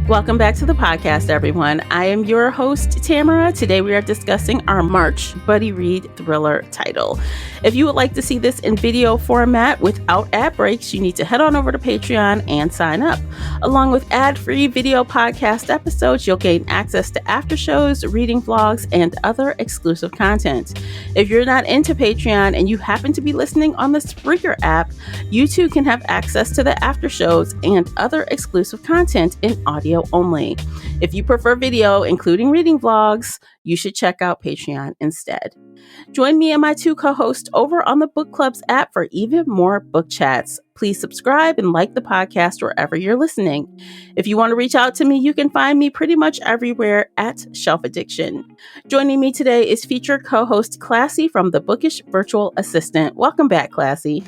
Welcome back to the podcast, everyone. I am your host, Tamara. Today we are discussing our March Buddy Read thriller title. If you would like to see this in video format without ad breaks, you need to head on over to Patreon and sign up. Along with ad-free video podcast episodes, you'll gain access to after shows, reading vlogs, and other exclusive content. If you're not into Patreon and you happen to be listening on the Spreaker app, you too can have access to the after shows and other exclusive content in audio only. If you prefer video, including reading vlogs, you should check out Patreon instead. Join me and my two co-hosts over on the Book Club's app for even more book chats. Please subscribe and like the podcast wherever you're listening. If you want to reach out to me, you can find me pretty much everywhere at Shelf Addiction. Joining me today is featured co-host Classy from the Bookish Virtual Assistant. Welcome back, Classy.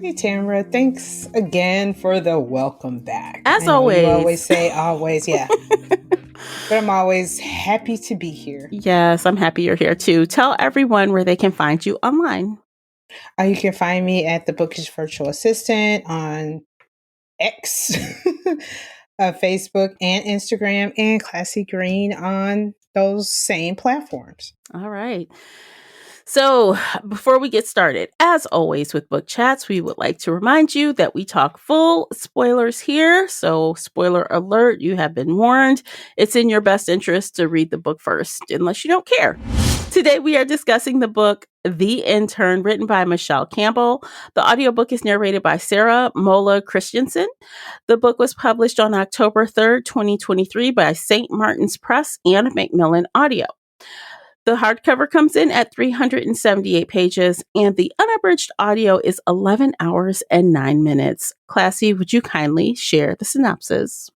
Hey, Tamara. Thanks again for the welcome back. As always. You always say always, yeah. But I'm always happy to be here. Yes, I'm happy you're here too. Tell everyone where they can find you online. You can find me at the Bookish Virtual Assistant on X, Facebook and Instagram, and Classy Green on those same platforms. All right. So before we get started, as always with book chats, we would like to remind you that we talk full spoilers here. So spoiler alert, you have been warned. It's in your best interest to read the book first, unless you don't care. Today we are discussing the book The Intern, written by Michelle Campbell. The audiobook is narrated by Sarah Mola Christensen. The book was published on October 3rd, 2023 by St. Martin's Press and Macmillan Audio. The hardcover comes in at 378 pages, and the unabridged audio is 11 hours and 9 minutes. Classy, would you kindly share the synopsis?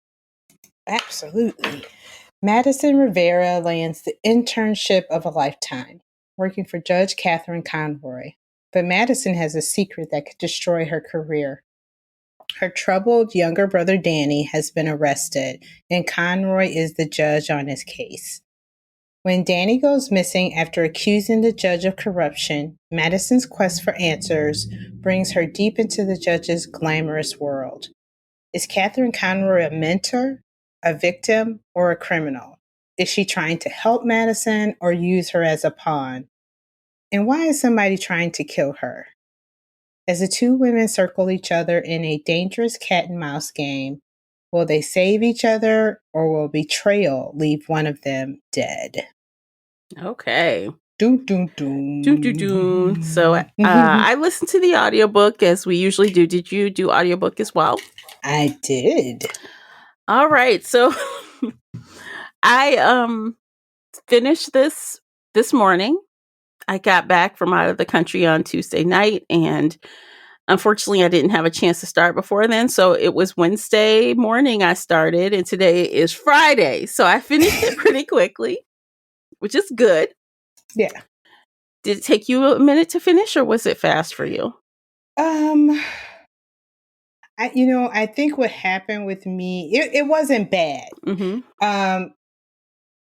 Absolutely. Madison Rivera lands the internship of a lifetime, working for Judge Catherine Conroy. But Madison has a secret that could destroy her career. Her troubled younger brother Danny has been arrested, and Conroy is the judge on his case. When Danny goes missing after accusing the judge of corruption, Madison's quest for answers brings her deep into the judge's glamorous world. Is Catherine Conroy a mentor, a victim, or a criminal? Is she trying to help Madison or use her as a pawn? And why is somebody trying to kill her? As the two women circle each other in a dangerous cat and mouse game, will they save each other, or will betrayal leave one of them dead? Okay. Doom, doom, doom. Doom, doom, doom. So I listened to the audiobook as we usually do. Did you do audiobook as well? I did. All right. So I finished this morning. I got back from out of the country on Tuesday night, and unfortunately, I didn't have a chance to start before then. So it was Wednesday morning I started, and today is Friday. So I finished it pretty quickly, which is good. Yeah. Did it take you a minute to finish, or was it fast for you? I think what happened with me, it wasn't bad. Mm-hmm.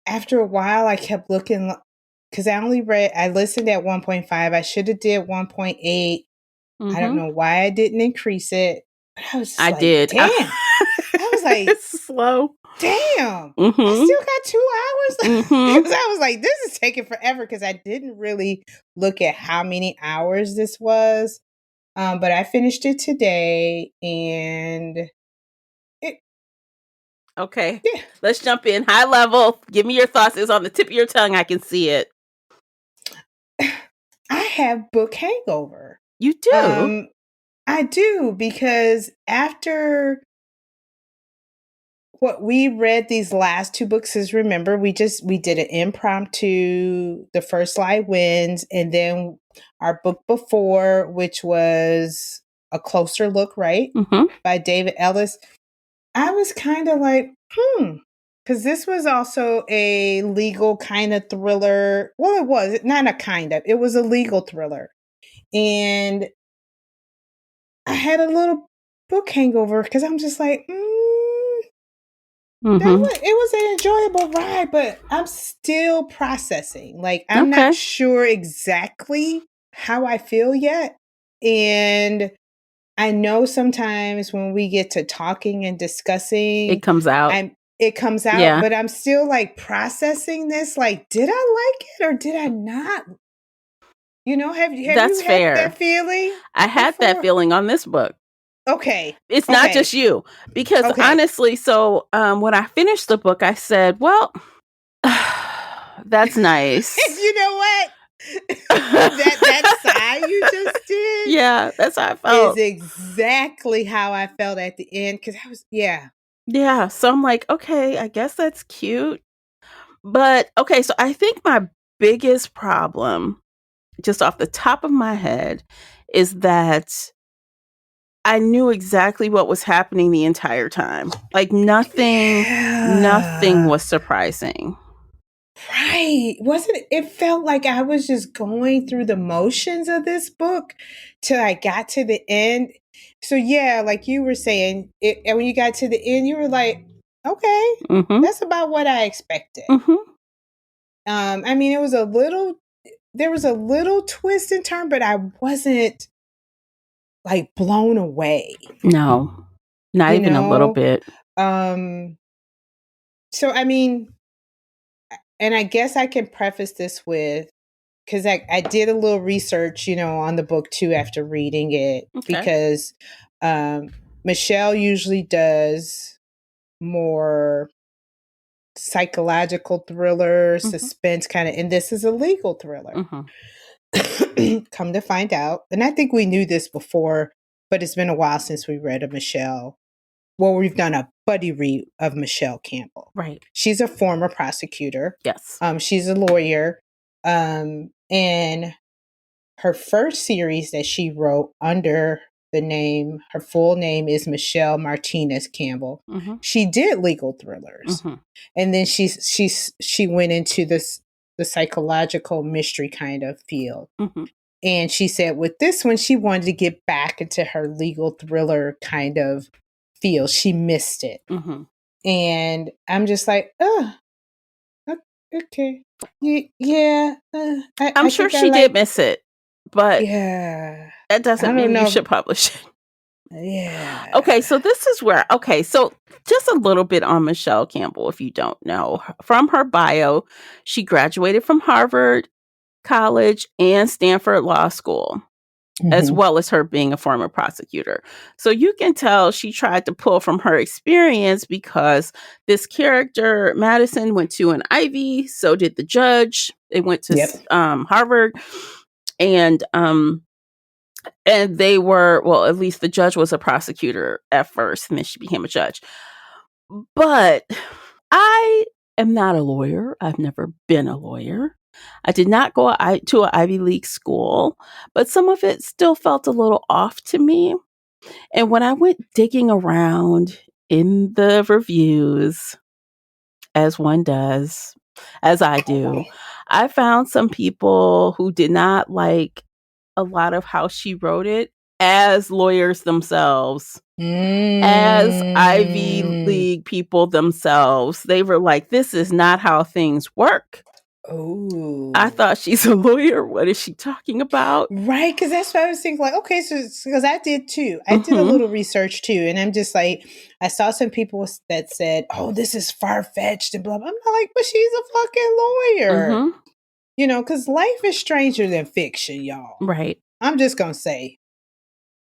After a while, I kept looking, because I listened at 1.5. I should have did 1.8. Mm-hmm. I don't know why I didn't increase it. But I did. Damn. I was like, it's slow. Damn. Mm-hmm. I still got 2 hours. Mm-hmm. Because I was like, this is taking forever, because I didn't really look at how many hours this was. But I finished it today, and okay. Yeah. Let's jump in. High level. Give me your thoughts. It's on the tip of your tongue. I can see it. I have book hangover. You do? I do, because after what we read these last 2 books, is, remember, we did an impromptu, The First Lie Wins, and then our book before, which was A Closer Look, right? Mm-hmm. By David Ellis. I was kind of like, because this was also a legal kind of thriller. Well, it was not a kind of, it was a legal thriller. And I had a little book hangover, because I'm just like, Mm-hmm. it was an enjoyable ride, but I'm still processing. Like, I'm not sure exactly how I feel yet. And I know sometimes when we get to talking and discussing, it comes out. it comes out, Yeah. but I'm still like processing this. Like, did I like it or did I not? You know, have That's you had fair. that feeling? I had that before? feeling on this book. Okay. It's not Okay. just you, because Okay. honestly, so when I finished the book, I said, well, that's nice. You know what? that sigh you just did Yeah, that's how I is felt. exactly how I felt at the end, because I was, yeah. Yeah, so I'm like, okay, I guess that's cute. But okay, so I think my biggest problem, just off the top of my head, is that I knew exactly what was happening the entire time. Like nothing Yeah. was surprising. Right. Wasn't it? It felt like I was just going through the motions of this book till I got to the end. So yeah, like you were saying, and when you got to the end, you were like, okay, Mhm. that's about what I expected. Mhm. I mean, there was a little twist and turn, but I wasn't like blown away, No. Not you even a little know? bit. Um, so I mean, and I guess I can preface this with, because I did a little research, on the book too after reading it, Okay. because Michelle usually does more psychological thriller, Mhm. suspense kind of, and this is a legal thriller. Mhm. Come to find out, and I think we knew this before, but it's been a while since we read a Michelle. Well, we've done a buddy read of Michelle Campbell. Right. She's a former prosecutor. Yes. She's a lawyer. And her first series that she wrote under her full name is Michelle Martinez Campbell. Mhm. She did legal thrillers. Mhm. And then she went into the psychological mystery kind of field. Mhm. And she said with this one, she wanted to get back into her legal thriller kind of field. She missed it. Mhm. And I'm just like, oh, okay. Yeah. I'm I sure think I she did like, miss it, but yeah. that doesn't I don't mean you know. should publish it. Yeah. Okay, so this is where, so just a little bit on Michelle Campbell, if you don't know. From her bio, she graduated from Harvard College and Stanford Law School, as Mhm. well as her being a former prosecutor. So you can tell she tried to pull from her experience, because this character, Madison, went to an Ivy, so did the judge. They went to Yep. Harvard, and they were, well, at least the judge was a prosecutor at first, and then she became a judge. But I am not a lawyer. I've never been a lawyer. I did not go to an Ivy League school, but some of it still felt a little off to me. And when I went digging around in the reviews, as one does, as I do, I found some people who did not like a lot of how she wrote it as lawyers themselves. As Ivy Mm. League people themselves. They were like, this is not how things work. Oh. I thought she's a lawyer. What is she talking about? Right, because that's what I was thinking. Like, okay, so because I did too. I did a Mhm. little research too, and I'm just like, I saw some people that said, "Oh, this is far fetched," and blah blah. I'm not like, but she's a fucking lawyer, Mhm. because life is stranger than fiction, y'all. Right. I'm just gonna say,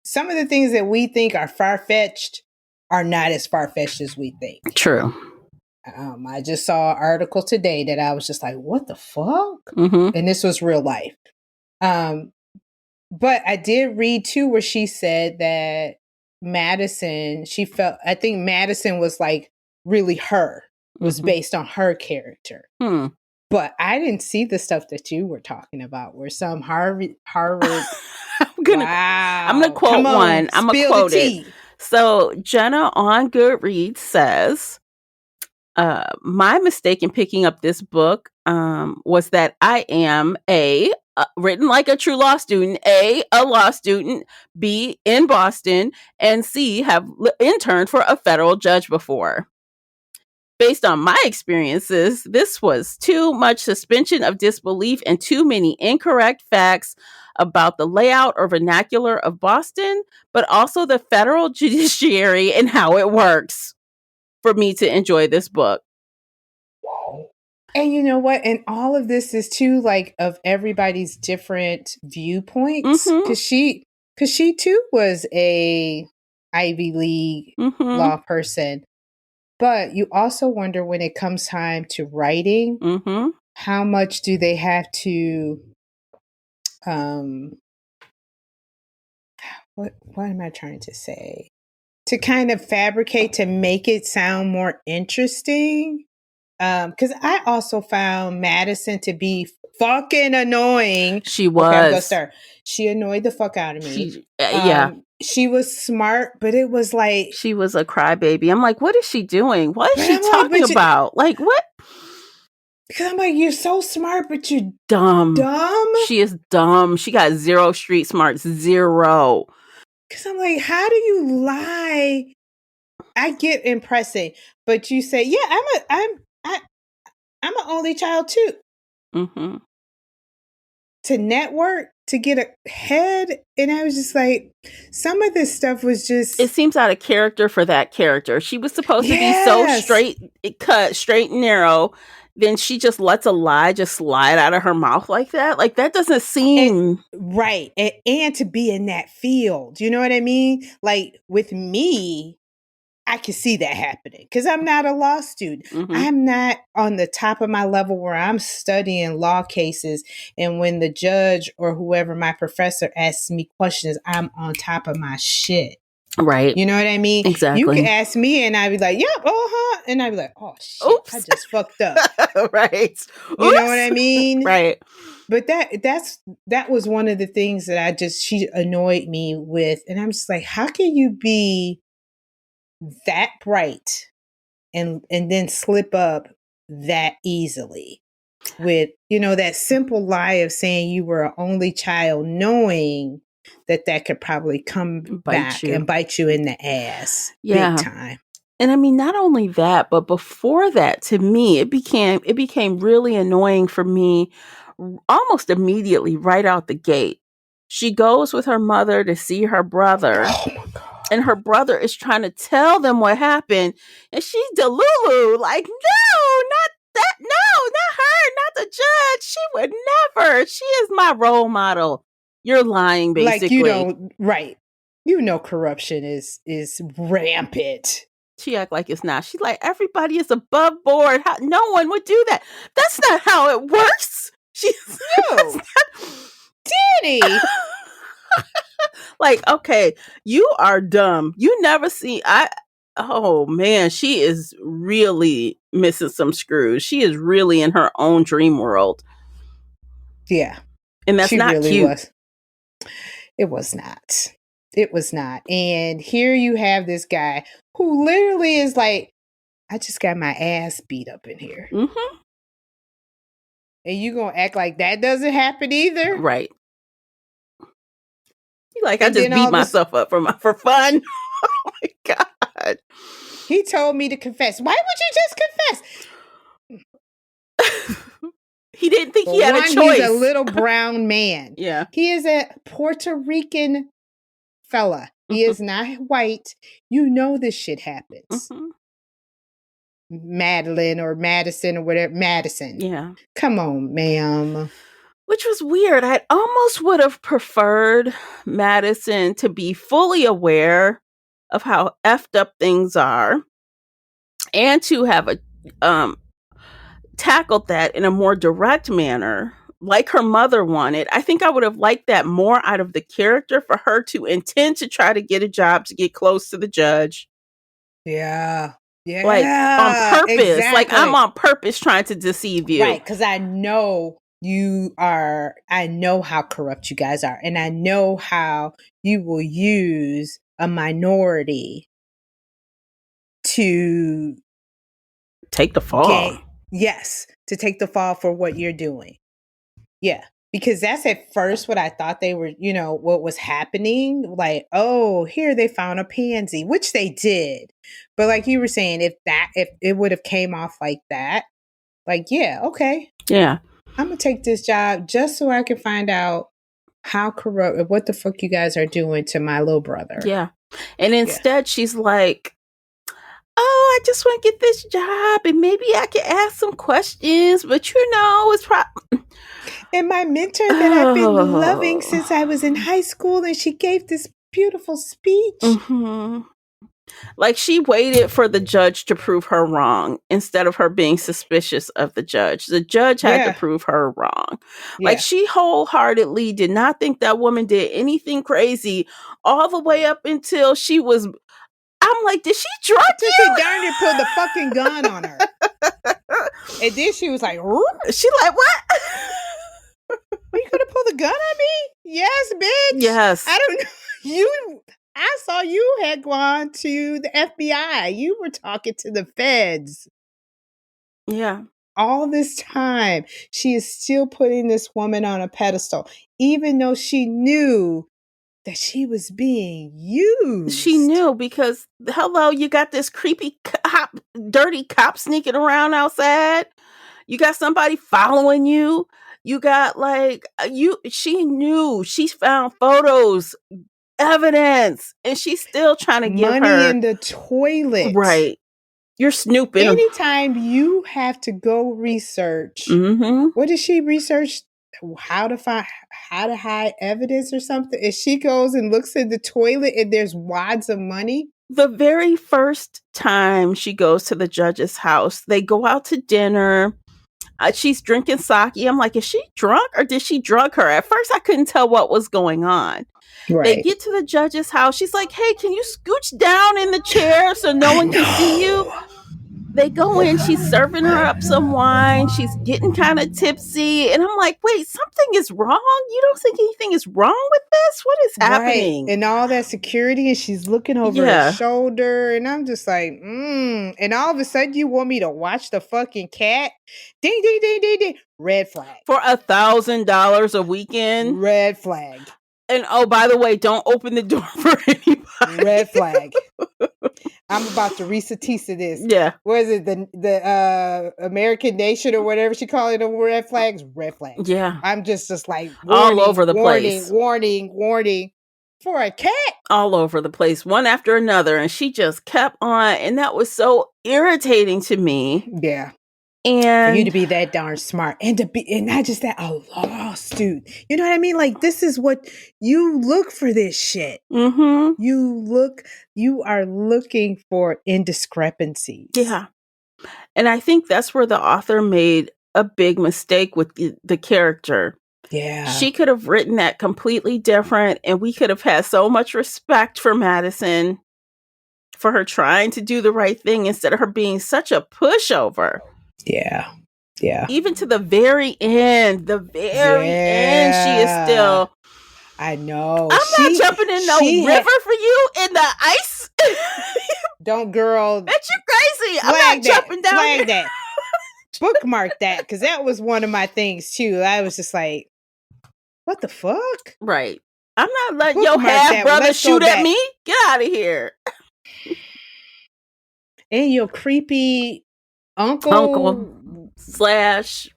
some of the things that we think are far fetched are not as far fetched as we think. True. I just saw an article today that I was just like, what the fuck? Mhm. And this was real life. But I did read too where she said that I think Madison was like really her, was Mhm. based on her character. Hmm. But I didn't see the stuff that you were talking about, where some Harvard. I'm gonna Wow. quote Come on, one. I'm gonna spill the quote it. tea. So Jenna on Goodreads says, my mistake in picking up this book was that I am written like a true law student, a law student, B, in Boston, and C, have interned for a federal judge before. Based on my experiences, this was too much suspension of disbelief and too many incorrect facts about the layout or vernacular of Boston, but also the federal judiciary and how it works. for me to enjoy this book. And you know what? And all of this is too, like, of everybody's different viewpoints. Mm-hmm. Because she too was a Ivy League Mm-hmm. law person. But you also wonder when it comes time to writing, Mm-hmm. how much do they have to what am I trying to say? To kind of fabricate to make it sound more interesting. Because I also found Madison to be fucking annoying. She was. Okay, I'm gonna start. She annoyed the fuck out of me. She was smart, but it was like she was a crybaby. I'm like, what is she doing? What is she talking about? Like, what? Because I'm like, you're so smart, but you're dumb. Dumb? She is dumb. She got 0 street smarts. 0. Because I'm like, how do you lie? I get impressing, but you say, yeah, I'm an only child too. Mm-hmm. To network, to get ahead. And I was just like, some of this stuff was just... It seems out of character for that character. She was supposed to be so straight and narrow. Then she just lets a lie just slide out of her mouth like that. Like, that doesn't seem... right. And to be in that field. You know what I mean? Like, with me... I can see that happening because I'm not a law student. Mm-hmm. I'm not on the top of my level where I'm studying law cases. And when the judge or whoever, my professor, asks me questions, I'm on top of my shit. Right. You know what I mean? Exactly. You can ask me and I'd be like, yep, uh-huh. And I'd be like, oh, shit, oops. I just fucked up. Right. You know what I mean? Right. But that was one of the things that she annoyed me with. And I'm just like, how can you be that bright and then slip up that easily with, that simple lie of saying you were an only child, knowing that could probably come back and bite you in the ass big time. And I mean, not only that, but before that, to me, it became really annoying for me almost immediately right out the gate. She goes with her mother to see her brother. Oh my God. And her brother is trying to tell them what happened. And she's delulu. Like, no, not that. No, not her. Not the judge. She would never. She is my role model. You're lying, basically. Like, right. Corruption is rampant. She act like it's not. She's like, everybody is above board. No one would do that. That's not how it works. No. Danny. Like, okay, you are dumb. You never see. Oh man, she is really missing some screws. She is really in her own dream world. Yeah. And that's not really cute. It was not. It was not. And here you have this guy who literally is like, I just got my ass beat up in here. Mm-hmm. And you gonna act like that doesn't happen either? Right. Like, I just beat myself up for fun. Oh my God. He told me to confess. Why would you just confess? He didn't think he had a choice. He's a little brown man. Yeah. He is a Puerto Rican fella. He is not white. You know this shit happens. Mm-hmm. Madeline or Madison or whatever. Madison. Yeah. Come on, ma'am. Which was weird. I almost would have preferred Madison to be fully aware of how effed up things are and to have tackled that in a more direct manner, like her mother wanted. I think I would have liked that more out of the character, for her to intend to try to get a job to get close to the judge. Yeah. Yeah. Like, on purpose. Exactly. Like, I'm on purpose trying to deceive you. Right. Because I know I know how corrupt you guys are. And I know how you will use a minority to take the fall. Yes. To take the fall for what you're doing. Yeah. Because that's at first what I thought they were, what was happening. Like, oh, here they found a pansy, which they did. But like you were saying, if it would have came off like that, like, yeah, okay. Yeah. I'm going to take this job just so I can find out how corrupt, what the fuck you guys are doing to my little brother. Yeah. And instead she's like, oh, I just want to get this job and maybe I can ask some questions, but it's probably. And my mentor that I've been loving since I was in high school, and she gave this beautiful speech. Mm-hmm. Like, she waited for the judge to prove her wrong instead of her being suspicious of the judge. The judge had to prove her wrong. Like, she wholeheartedly did not think that woman did anything crazy all the way up until she was. I'm like, did she drug you? She darn near pulled the fucking gun on her. And then she was like, she like, what? Are you gonna pull the gun on me? Yes, bitch. Yes. I don't know. I saw you had gone to the FBI. You were talking to the feds. Yeah. All this time, she is still putting this woman on a pedestal, even though she knew that she was being used. She knew because, hello, you got this creepy cop, dirty cop sneaking around outside. You got somebody following you. You got she knew. She found photos, evidence, and she's still trying to give her money in the toilet. Right. You're snooping. Anytime you have to go research, what did she research? How to hide evidence or something? And she goes and looks in the toilet and there's wads of money. The very first time she goes to the judge's house, they go out to dinner. She's drinking sake. I'm like, is she drunk or did she drug her? At first, I couldn't tell what was going on. Right. They get to the judge's house. She's like, hey, can you scooch down in the chair so no one can see you? They go in. She's serving her up some wine. She's getting kind of tipsy. And I'm like, wait, something is wrong? You don't think anything is wrong with this? What is happening? Right. And all that security, and she's looking over her shoulder. And I'm just like, And all of a sudden, you want me to watch the fucking cat? Ding, ding, ding, ding, ding. Red flag. For $1,000 a weekend? Red flag. And oh, by the way, don't open the door for anybody. Red flag. I'm about to Reese-a-Tisa this. Yeah. What is it? The American Nation or whatever she called it, red flags? Red flags. Yeah. I'm just like, all over the place. Warning. For a cat. All over the place, one after another. And she just kept on. And that was so irritating to me. Yeah. And for you to be that darn smart and not just that, a law student. You know what I mean? Like, this is what you look for this shit. Mm-hmm. You are looking for indiscrepancies. Yeah. And I think that's where the author made a big mistake with the character. Yeah. She could have written that completely different, and we could have had so much respect for Madison for her trying to do the right thing instead of her being such a pushover. Yeah. Yeah. Even to the very end, end, she is still. I know. I'm not jumping in no river for you in the ice. Don't, girl. Bet you crazy. I'm not jumping down. Flag that. Bookmark that, because that was one of my things too. I was just like, what the fuck? Right. I'm not letting your half brother shoot at me. Get out of here. And your creepy uncle slash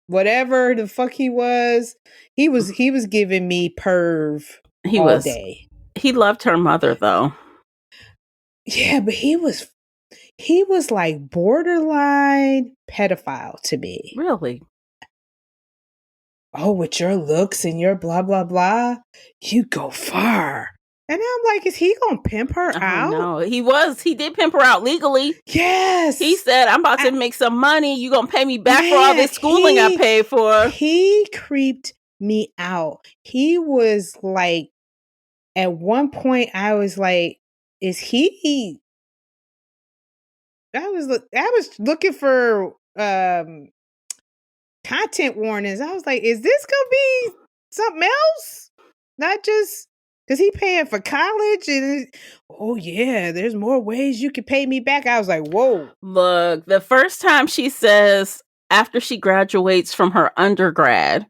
whatever the fuck he was giving me perv all day. He loved her mother though. Yeah, but he was like borderline pedophile to me. Really? Oh, with your looks and your blah blah blah, you go far. And I'm like, is he gonna pimp her out? No, he did pimp her out legally. Yes. He said, I'm about to make some money. You gonna pay me back for all this schooling I paid for. He creeped me out. He was like, at one point I was like, is he? I was looking for content warnings. I was like, is this gonna be something else? Not just because he paying for college and oh yeah, there's more ways you can pay me back. I was like, whoa. Look, the first time she says after she graduates from her undergrad,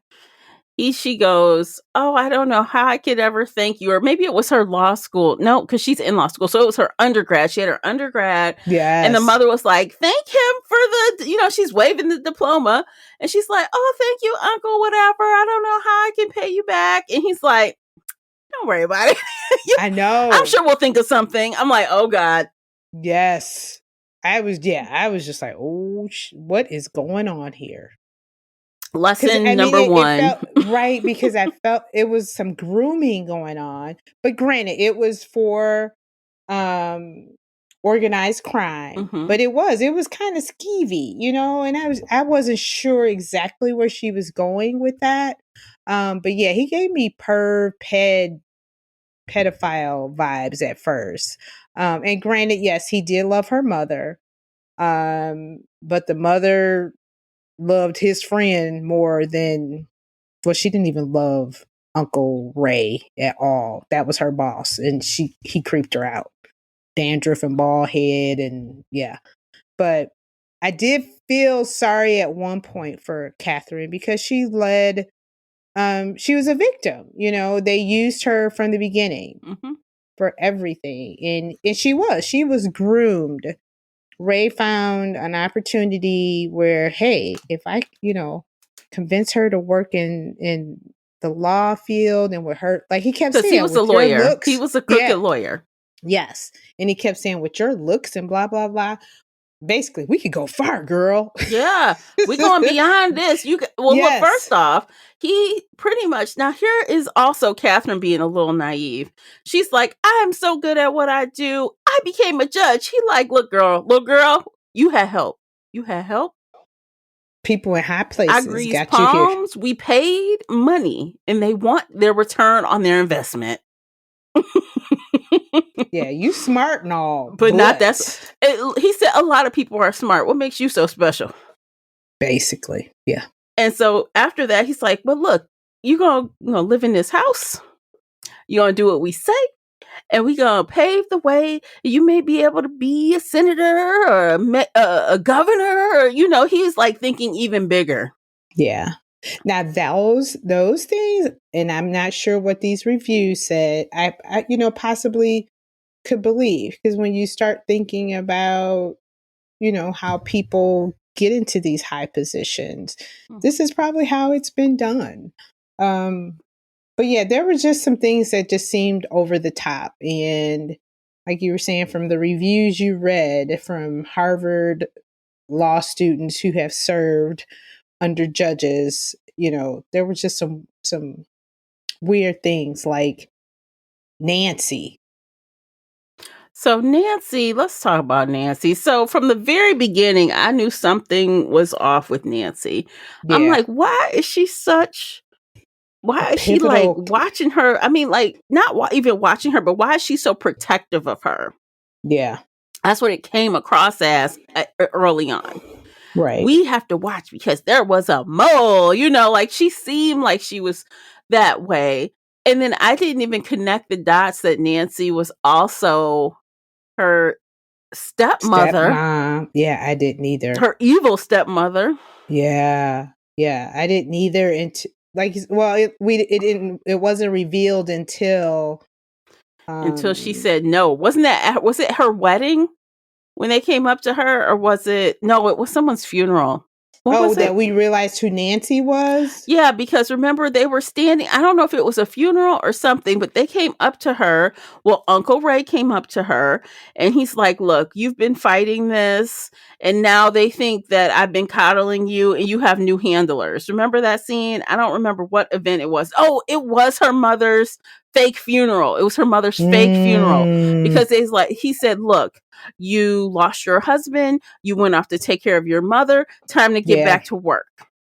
she goes, oh, I don't know how I could ever thank you. Or maybe it was her law school. No, because she's in law school. So it was her undergrad. She had her undergrad. Yes. And the mother was like, thank him for she's waving the diploma. And she's like, oh, thank you, uncle, whatever. I don't know how I can pay you back. And he's like, don't worry about it. I know. I'm sure we'll think of something. I'm like, oh God. Yes. I was just like, oh, what is going on here? Because Lesson I mean, number it one. felt right because I felt it was some grooming going on. But granted, it was for um organized crime, Mm-hmm. but it was kind of skeevy, and I wasn't sure exactly where she was going with that. But yeah, he gave me pedophile vibes at first. And granted, yes, he did love her mother. But the mother loved his friend more than, well, she didn't even love Uncle Ray at all. That was her boss, and he creeped her out. Dandruff and bald head, and yeah. But I did feel sorry at one point for Catherine because she was a victim. They used her from the beginning Mm-hmm. for everything. And she was groomed. Ray found an opportunity where, hey, if I, convince her to work in the law field and with her, like he kept Because he saying, was a with your lawyer. He looks, was a crooked yeah, lawyer. yes. And he kept saying, with your looks and blah, blah, blah. Basically, we could go far, girl. Yeah, we're going beyond this. Well, look, Yes. first off, he pretty much, now here is also Catherine being a little naive. She's like, I'm so good at what I do. I became a judge. He like, little girl, you had help. You had help. People in high I places greased got you here. palms. We paid money and they want their return on their investment. Yeah, you smart and all, But not that's, but he said a lot of people are smart. What makes you so special? basically, yeah. And so after that, he's like, well, look, you're going to live in this house. You're going to do what we say. And we're going to pave the way. You may be able to be a senator or a governor. Or, he's like thinking even bigger. Yeah. Now those things, and I'm not sure what these reviews said. I possibly could believe, because when you start thinking about how people get into these high positions, this is probably how it's been done. But yeah, there were just some things that just seemed over the top, and like you were saying, from the reviews you read from Harvard law students who have served under judges, there was just some weird things like Nancy. So Nancy, let's talk about Nancy. So from the very beginning, I knew something was off with Nancy. I'm Yeah, like, why is she a like pivotal. watching her? I mean, like not even watching her, but why is she so protective of her? Yeah, That's what it came across as early on. right. We have to watch because there was a mole, like she seemed like she was that way. And then I didn't even connect the dots that Nancy was also her stepmother, Stepmom. Yeah, I didn't either. her evil stepmother. Yeah, yeah, I didn't either. Like, well, it wasn't revealed Until she um said no. Was it her wedding when they came up to her, or was it, no, it was someone's funeral. What was that it? we realized who Nancy was. Yeah, because remember they were standing, I don't know if it was a funeral or something, but they came up to her. Well, Uncle Ray came up to her and he's like, look, you've been fighting this and now they think that I've been coddling you and you have new handlers. Remember that scene? I don't remember what event it was. Oh, it was her mother's fake funeral. It was her mother's fake funeral because he said, look, you lost your husband, you went off to take care of your mother, time to get Yeah, back to work.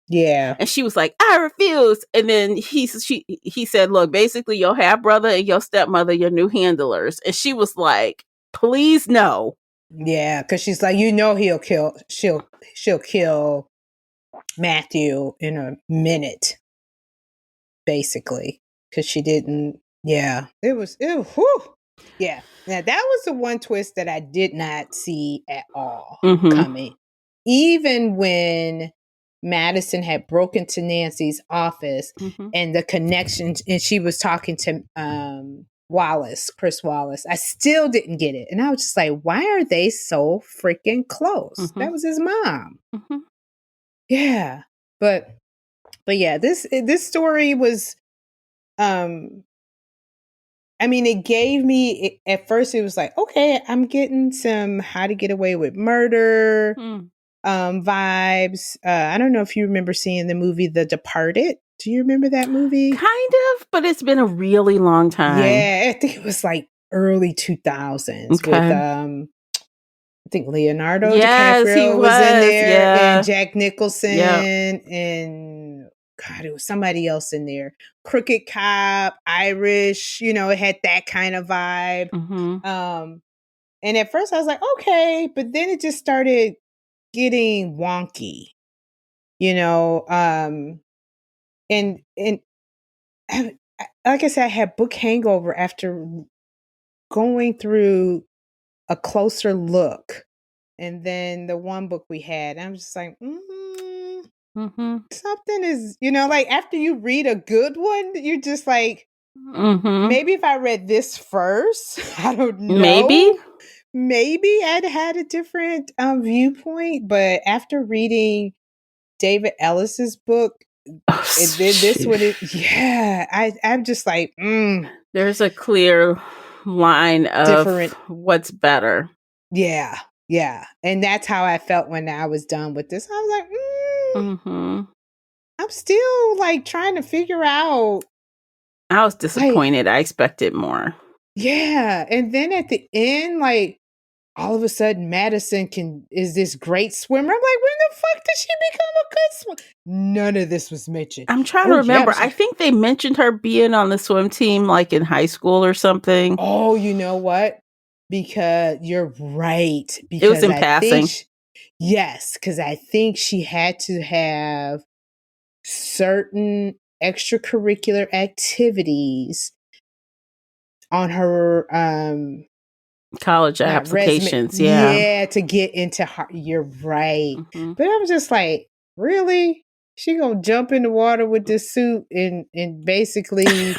yeah, And she was like, I refuse. And then he said, look, basically your half brother and your stepmother, your new handlers. And she was like, please no. yeah. Because she's like, she'll kill Matthew in a minute, basically. Because she didn't. Yeah, whew. Yeah. Now that was the one twist that I did not see at all coming. Even when Madison had broken to Nancy's office and the connections, and she was talking to Chris Wallace, I still didn't get it. And I was just like, why are they so freaking close? That was his mom. Yeah. But yeah, this story was I mean, it gave me, at first it was like, okay, I'm getting some How to Get Away with Murder vibes. I don't know if you remember seeing the movie The Departed. Do you remember that movie? Kind of, but it's been a really long time. Yeah, I think it was like early 2000s with I think Leonardo DiCaprio was in there, and Jack Nicholson, and God, it was somebody else in there. Crooked Cop, Irish, it had that kind of vibe. And at first I was like, okay, but then it just started getting wonky, and like I said, I had book hangover after going through a closer look. And then the one book we had, I'm just like, something is, like after you read a good one, you're just like, maybe if I read this first, I don't know. Maybe I'd had a different viewpoint. But after reading David Ellis's book, this one is, I'm just like, there's a clear line of what's better. Yeah. And that's how I felt when I was done with this. I was like, I'm still like trying to figure out. I was disappointed. I expected more. Yeah. And then at the end, like all of a sudden Madison is this great swimmer. I'm like, when the fuck did she become a good swimmer? None of this was mentioned. I'm trying to remember. I think they mentioned her being on the swim team like in high school or something. Oh, you know what? Because you're right. Because it was in passing. Yes, because I think she had to have certain extracurricular activities on her college applications. Resume. Yeah, to get into her. You're right. But I'm just like, really? She gonna jump in the water with this suit and basically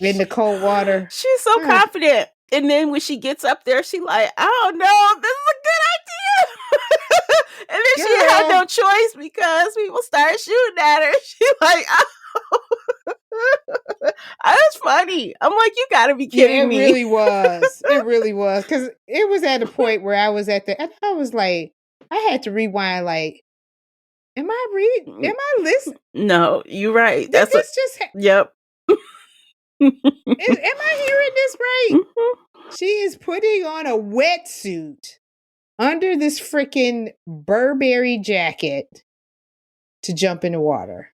in the cold water. She's so confident. And then when she gets up there, she like, I don't know, this is a good idea. And then she had no choice because people started shooting at her. She like, oh. That's funny. I'm like, you gotta be kidding me. It really was. It really was. Because it was at a point where I was and I was like, I had to rewind like, am I listening? No, you're right. That's just yep. Am I hearing this right? She is putting on a wetsuit under this freaking Burberry jacket to jump in the water.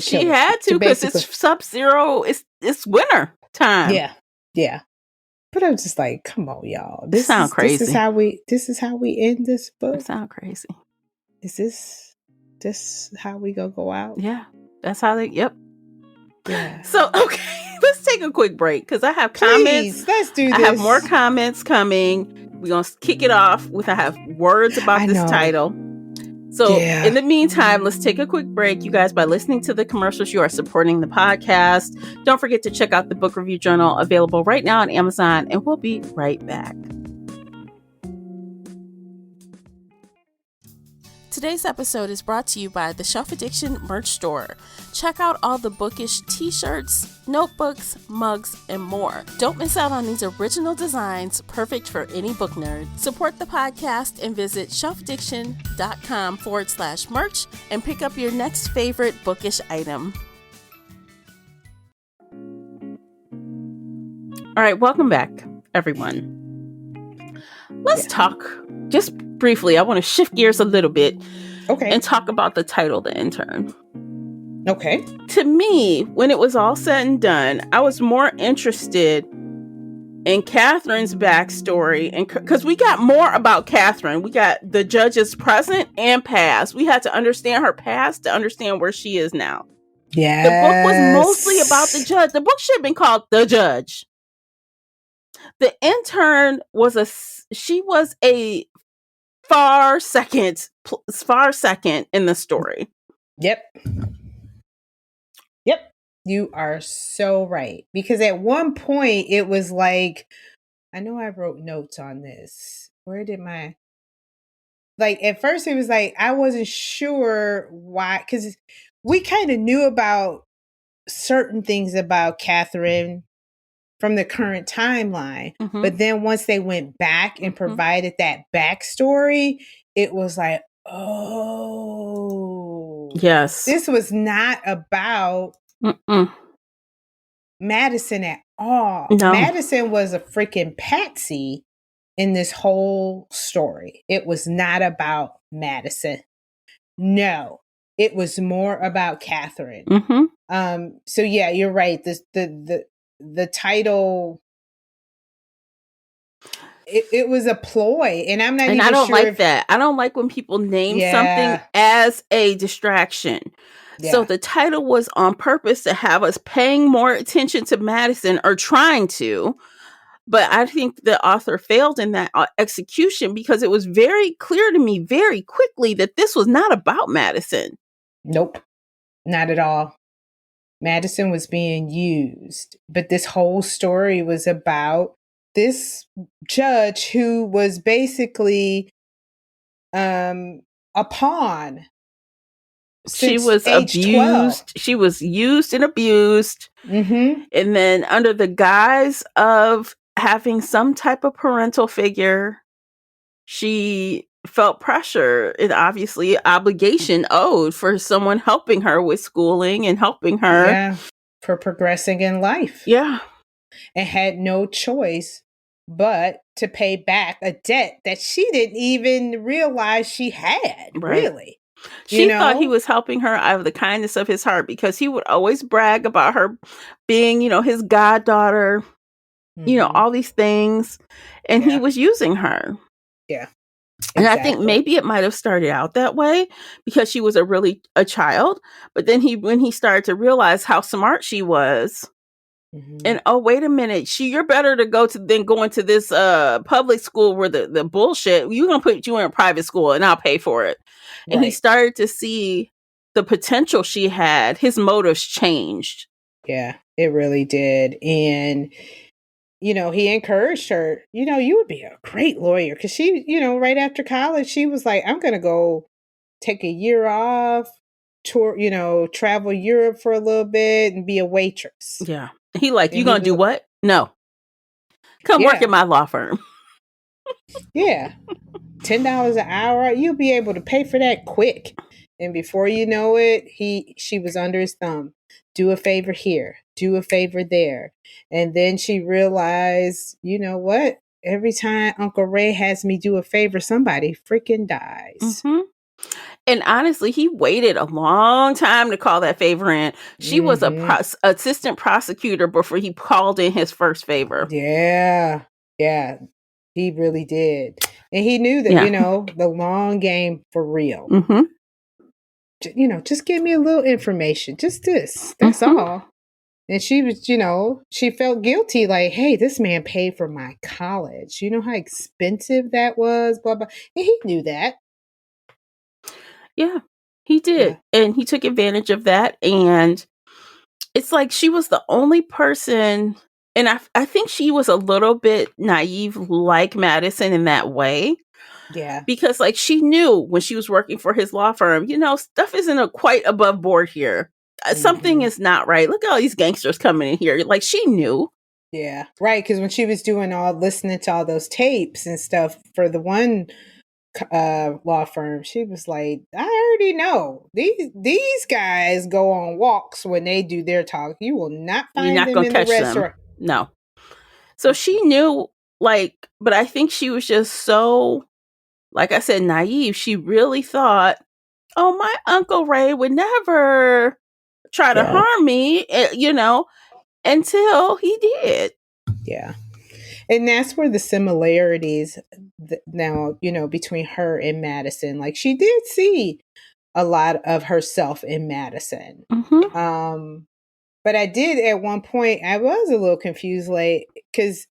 She had to because it's sub-zero. It's winter time. Yeah. But I'm just like, come on, y'all. This sounds crazy. This is how we end this book. It sounds crazy. Is this how we go out? Yeah, that's how they. Yep. Yeah. So okay, let's take a quick break because I have comments. Let's do this. I have more comments coming. We're gonna kick it off with I have words about this title. So in the meantime, let's take a quick break. You guys, by listening to the commercials, you are supporting the podcast. Don't forget to check out the book review journal available right now on Amazon, and we'll be right back. Today's episode is brought to you by the Shelf Addiction merch store. Check out all the bookish t-shirts, notebooks, mugs, and more. Don't miss out on these original designs, perfect for any book nerd. Support the podcast and visit shelfaddiction.com/merch and pick up your next favorite bookish item. All right, welcome back, everyone. Let's talk just briefly. I want to shift gears a little bit and talk about the title, The Intern. Okay. To me, when it was all said and done, I was more interested in Catherine's backstory, and because we got more about Catherine. We got the judge's present and past. We had to understand her past to understand where she is now. Yeah. The book was mostly about the judge. The book should have been called The Judge. The intern was a far second in the story. Yep. You are so right. Because at one point it was like, I know I wrote notes on this. Where did at first it was like, I wasn't sure why, because we kind of knew about certain things about Catherine from the current timeline. Mhm. But then once they went back and provided that backstory, it was like, oh, Yes. this was not about Mm-mm. Madison at all. No. Madison was a freaking patsy in this whole story. It was not about Madison. No, it was more about Catherine. Mm-hmm. So yeah, you're right. The title, it was a ploy, and I'm not And even I don't sure like that. I don't like when people name something as a distraction. So the title was on purpose to have us paying more attention to Madison, or trying to. But I think the author failed in that execution, because it was very clear to me very quickly that this was not about Madison. Nope, not at all. Madison was being used, but this whole story was about this judge who was basically a pawn. She Since was age 12. abused. She was used and abused. Mm-hmm. And then, under the guise of having some type of parental figure, she felt pressure and obviously obligation owed for someone helping her with schooling and helping her. Yeah, for progressing in life. Yeah. And had no choice but to pay back a debt that she didn't even realize she had. Right. Really. She thought he was helping her out of the kindness of his heart, because he would always brag about her being, his goddaughter, all these things. And he was using her. Yeah. And I think maybe it might have started out that way because she was a child. But then when he started to realize how smart she was, and oh, wait a minute, you're better to go into this public school where the bullshit, you're gonna put you in a private school and I'll pay for it. And he started to see the potential she had. His motives changed. Yeah, it really did. And he encouraged her, you would be a great lawyer. Because she, right after college, she was like, I'm going to go take a year off, tour, travel Europe for a little bit and be a waitress. Yeah. You going to do what? No. Come work at my law firm. Yeah. $10 an hour. You'll be able to pay for that quick. And before you know it, she was under his thumb. Do a favor here, do a favor there. And then she realized, you know what? Every time Uncle Ray has me do a favor, somebody freaking dies. Mm-hmm. And honestly, he waited a long time to call that favor in. She was a assistant prosecutor before he called in his first favor. Yeah. Yeah. He really did. And he knew that, the long game for real. Mm-hmm. Just give me a little information. Just this. That's all. And she was, she felt guilty. Like, hey, this man paid for my college. You know how expensive that was? Blah, blah. And he knew that. Yeah, he did. Yeah. And he took advantage of that. And it's like she was the only person. And I think she was a little bit naive, like Madison, in that way. Yeah. Because she knew when she was working for his law firm, stuff isn't quite above board here. Something is not right. Look at all these gangsters coming in here. She knew. Yeah. Right. Because when she was listening to all those tapes and stuff for the one law firm, she was like, I already know these guys go on walks when they do their talk. You will not find them in the restaurant. No. So she knew, but I think she was just so, like I said, naive. She really thought, oh, my Uncle Ray would never try to harm me, until he did. Yeah. And that's where the similarities now, between her and Madison, she did see a lot of herself in Madison. Mm-hmm. But I did at one point, I was a little confused, because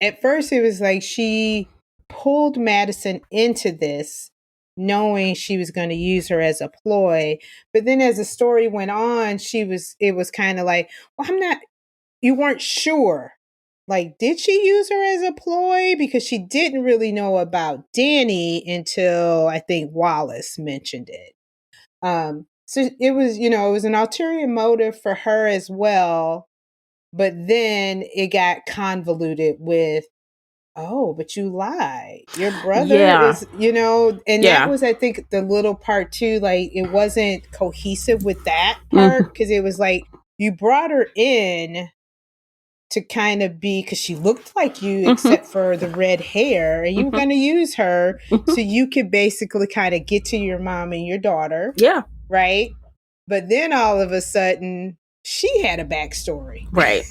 at first it was like she pulled Madison into this knowing she was going to use her as a ploy. But then as the story went on, it was kind of like, well, you weren't sure. Did she use her as a ploy? Because she didn't really know about Danny until I think Wallace mentioned it. So it was, it was an ulterior motive for her as well. But then it got convoluted with, oh, but you lied. Your brother Yeah. is, and that Yeah. was, I think, the little part too. Like, it wasn't cohesive with that Mhm. part because it was like you brought her in to kind of be, because she looked like you Mhm. except for the red hair, and you were Mhm. going to use her Mhm. so you could basically kind of get to your mom and your daughter, Yeah. right? But then all of a sudden, she had a backstory. Right.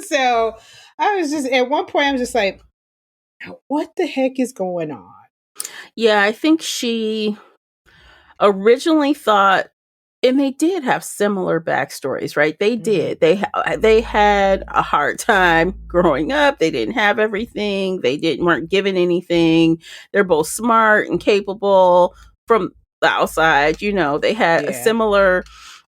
So I was just, at one point, I was just like, what the heck is going on? Yeah, I think she originally thought, and they did have similar backstories, right? They did. They had a hard time growing up. They didn't have everything. Weren't given anything. They're both smart and capable from the outside. They had a Yeah. similar.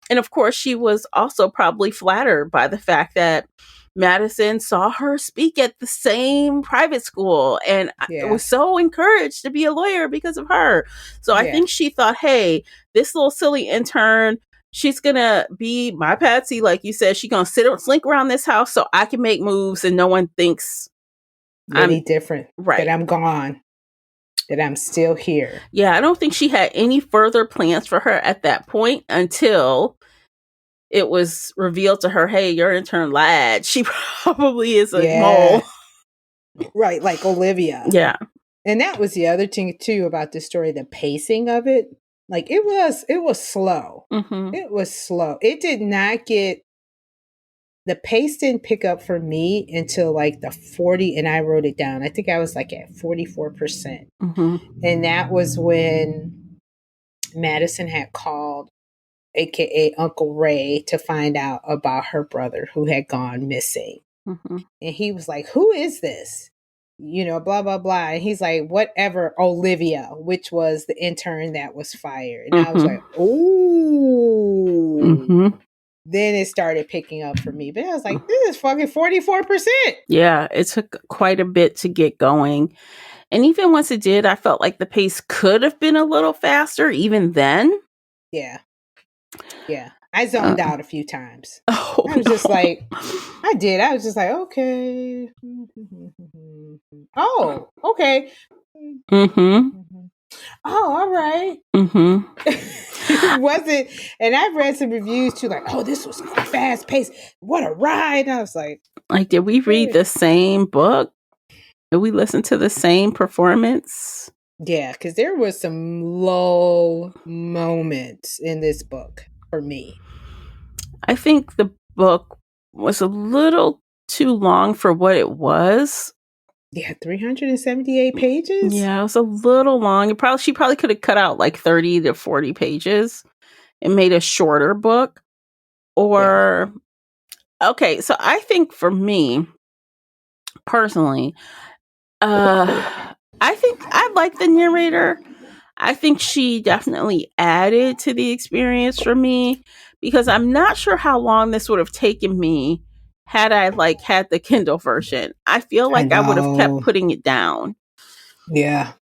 And of course, she was also probably flattered by the fact that Madison saw her speak at the same private school and Yeah. was so encouraged to be a lawyer because of her. So I Yeah. think she thought, hey, this little silly intern, she's going to be my Patsy, like you said. She's going to slink around this house so I can make moves and no one thinks Any I'm different. That right. I'm gone. That I'm still here. Yeah, I don't think she had any further plans for her at that point until it was revealed to her, hey, your intern lied. She probably is a mole. Right, like Olivia. Yeah. And that was the other thing too about this story, the pacing of it. Like it was slow. Mm-hmm. It was slow. It did not get, the pace didn't pick up for me until like the 40, and I wrote it down. I think I was like at 44%. Mm-hmm. And that was when Madison had called, aka Uncle Ray, to find out about her brother who had gone missing. Mm-hmm. And he was like, who is this? Blah, blah, blah. And he's like, whatever, Olivia, which was the intern that was fired. And I was like, ooh. Mm-hmm. Then it started picking up for me. But I was like, this is fucking 44%. Yeah, it took quite a bit to get going. And even once it did, I felt like the pace could have been a little faster even then. Yeah. Yeah. I zoned out a few times. Oh, I was just like, I did. I was just like, okay. Oh, okay. Mm-hmm. Oh, all right. Mm-hmm. It wasn't, and I've read some reviews too, like, oh, this was fast paced. What a ride. And I was like, did we read the same book? Did we listen to the same performance? Yeah, because there was some low moments in this book for me. I think the book was a little too long for what it was. Yeah, 378 pages? Yeah, it was a little long. She probably could have cut out like 30 to 40 pages and made a shorter book. Or, okay, so I think for me, personally, I think I like the narrator. I think she definitely added to the experience for me because I'm not sure how long this would have taken me had I had the Kindle version. I feel like I would have kept putting it down. Yeah.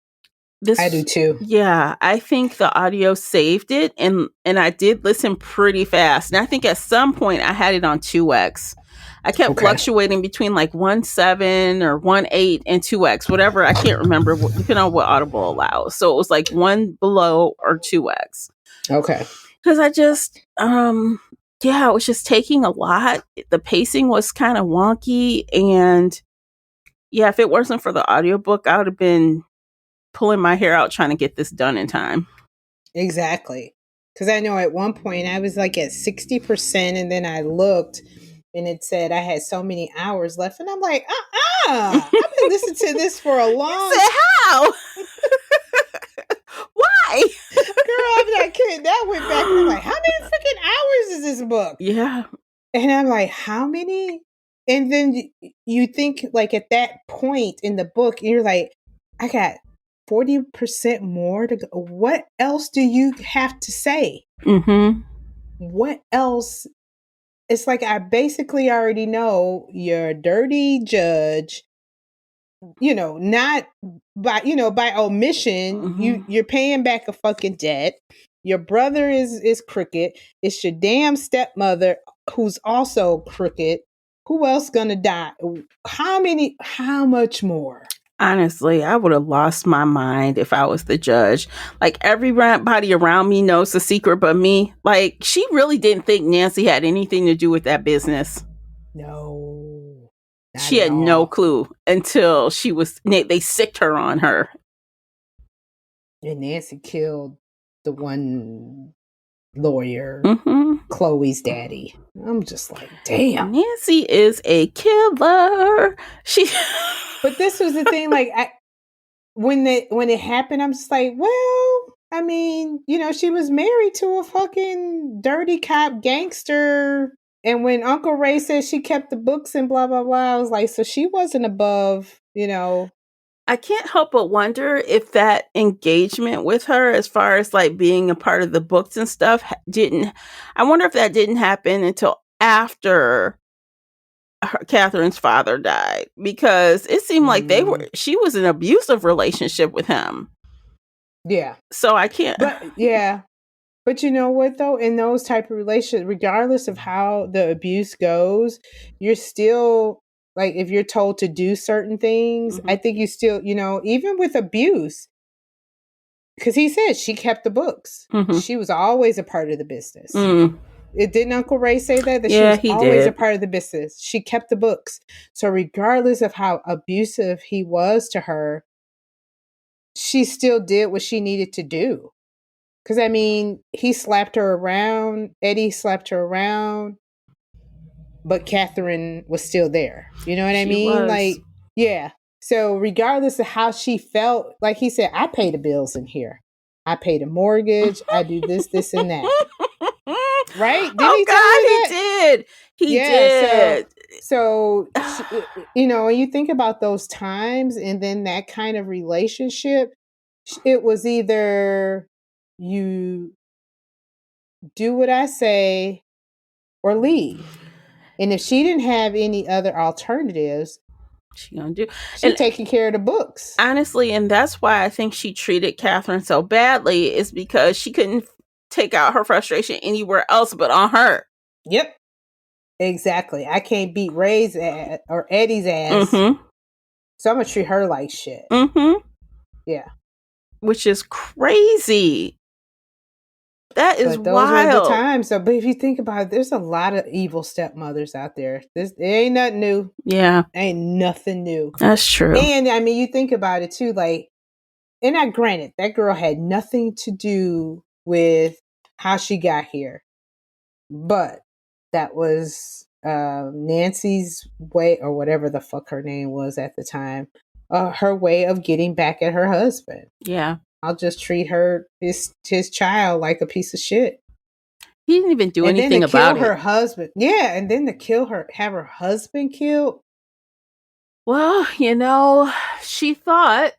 I do too. Yeah, I think the audio saved it and I did listen pretty fast. And I think at some point I had it on 2x. I kept fluctuating between 1.7 or 1.8 and 2x, whatever. I can't remember, depending on what Audible allows. So it was 1 below or 2x. Okay. Because I just, it was just taking a lot. The pacing was kind of wonky. And yeah, if it wasn't for the audiobook, I would have been pulling my hair out trying to get this done in time. Exactly. Because I know at one point I was at 60%, and then I looked and it said I had so many hours left, and I'm like, I've been listening to this for a long time. How? Why? Girl, I'm not kidding. That went back and I'm like, how many freaking hours is this book? Yeah. And I'm like, how many? And then you think at that point in the book, you're like, I got 40% more to go. What else do you have to say? Mm-hmm. What else? It's like I basically already know you're a dirty judge. Not by omission. Mm-hmm. You're paying back a fucking debt. Your brother is crooked. It's your damn stepmother who's also crooked, Who else gonna die? How much more? Honestly, I would have lost my mind if I was the judge. Like, everybody around me knows the secret but me. Like, she really didn't think Nancy had anything to do with that business. No. She had no clue until they sicked her on her. And Nancy killed the one lawyer, Mm-hmm. Chloe's daddy. I'm just like, damn. Nancy is a killer. But this was the thing, like, when it happened, I'm just like, well, I mean, she was married to a fucking dirty cop gangster. And when Uncle Ray said she kept the books and blah, blah, blah, I was like, so she wasn't above, I can't help but wonder if that engagement with her, as far as like being a part of the books and stuff, I wonder if that didn't happen until after Catherine's father died, because it seemed like she was in an abusive relationship with him. Yeah. So I can't. But yeah. But you know what, though? In those type of relationships, regardless of how the abuse goes, you're still, like, if you're told to do certain things, I think you still, even with abuse, because he said she kept the books. Mm-hmm. She was always a part of the business. Didn't Uncle Ray say that? Yeah, she was always a part of the business. She kept the books. So regardless of how abusive he was to her, she still did what she needed to do. Because, I mean, he slapped her around. Eddie slapped her around. But Catherine was still there. You know what I mean? Like, yeah. So regardless of how she felt, like he said, I pay the bills in here. I pay the mortgage. I do this, this, and that. Right? Did he tell her that? He did. He did. So when you think about those times and then that kind of relationship, it was either you do what I say or leave. And if she didn't have any other alternatives, she's taking care of the books. Honestly, and that's why I think she treated Catherine so badly, is because she couldn't take out her frustration anywhere else but on her. Yep. Exactly. I can't beat Ray's ass or Eddie's ass. Mm-hmm. So I'm going to treat her like shit. Mm-hmm. Yeah. Which is crazy. That is but those wild. Were the times. So, but if you think about it, there's a lot of evil stepmothers out there. It ain't nothing new. Yeah. Ain't nothing new. That's true. And I mean, you think about it too, like, and I granted that girl had nothing to do with how she got here. But that was Nancy's way, or whatever the fuck her name was at the time, her way of getting back at her husband. Yeah. I'll just treat his child like a piece of shit. He didn't even do anything about it. Her husband. Yeah, and then to have her husband killed. Well, she thought,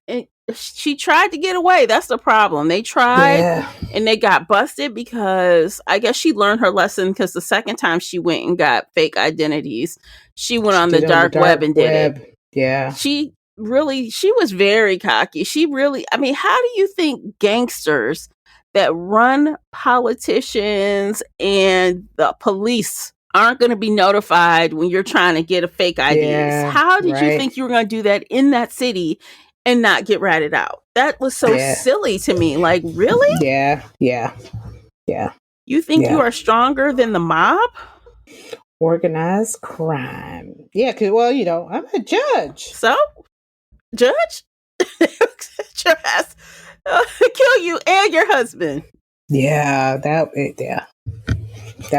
she tried to get away. That's the problem. They tried and they got busted, because I guess she learned her lesson, because the second time she went and got fake identities, she went on the dark web and did it. Yeah. She was very cocky. I mean, how do you think gangsters that run politicians and the police aren't going to be notified when you're trying to get a fake IDs? Yeah, how did you think you were going to do that in that city and not get ratted out? That was so silly to me. Like, really? Yeah. You think you are stronger than the mob? Organized crime. Yeah, because, well, I'm a judge. So? Judge? Your ass kill you and your husband. Yeah, that